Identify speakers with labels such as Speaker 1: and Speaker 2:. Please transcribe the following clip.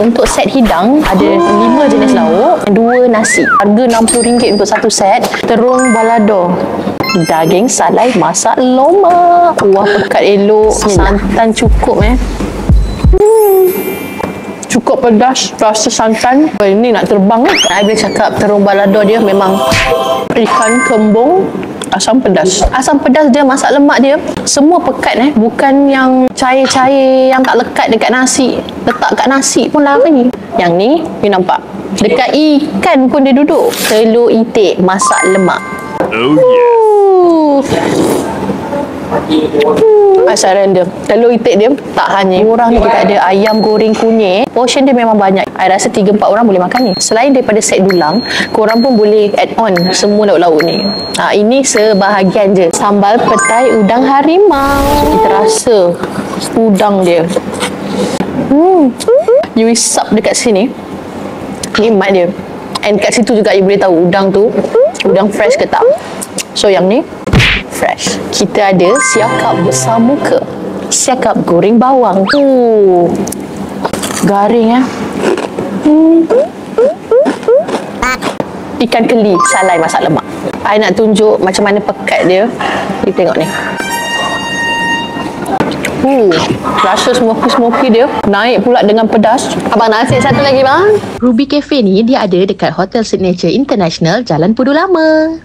Speaker 1: untuk set hidang ada 5 jenis lauk, 2 nasi. Harga RM60 untuk satu set. Terung balado, daging salai masak loma, kuah pekat elok, santan cukup cukup pedas, rasa santan. Ini nak terbang I boleh cakap terung balado dia memang ikan kembung asam pedas. Asam pedas dia, masak lemak dia semua pekat bukan yang cair-cair yang tak lekat dekat nasi. Letak kat nasi pun lari. Yang ni, you nampak? Dekat ikan pun dia duduk. Telur itik masak lemak. Oh Asaran dia, telur itik dia tak hanya orang ni, kita ada ayam goreng kunyit. Portion dia memang banyak. I rasa 3-4 orang boleh makan ni. Selain daripada set dulang, korang pun boleh add on semua lauk-lauk ni. Ini sebahagian je. Sambal petai udang harimau. Kita rasa udang dia. You isap dekat sini, nikmat dia. And kat situ juga you boleh tahu udang tu udang fresh ke tak. So yang ni fresh. Kita ada siakap besar muka, siakap goreng bawang. Garing Ikan keli salai masak lemak. I nak tunjuk macam mana pekat dia. Kita tengok ni. Rasa smoky dia naik pula dengan pedas. Abang nasi satu lagi bang.
Speaker 2: Ruby Cafe ni dia ada dekat Hotel Signature International, Jalan Pudu Lama.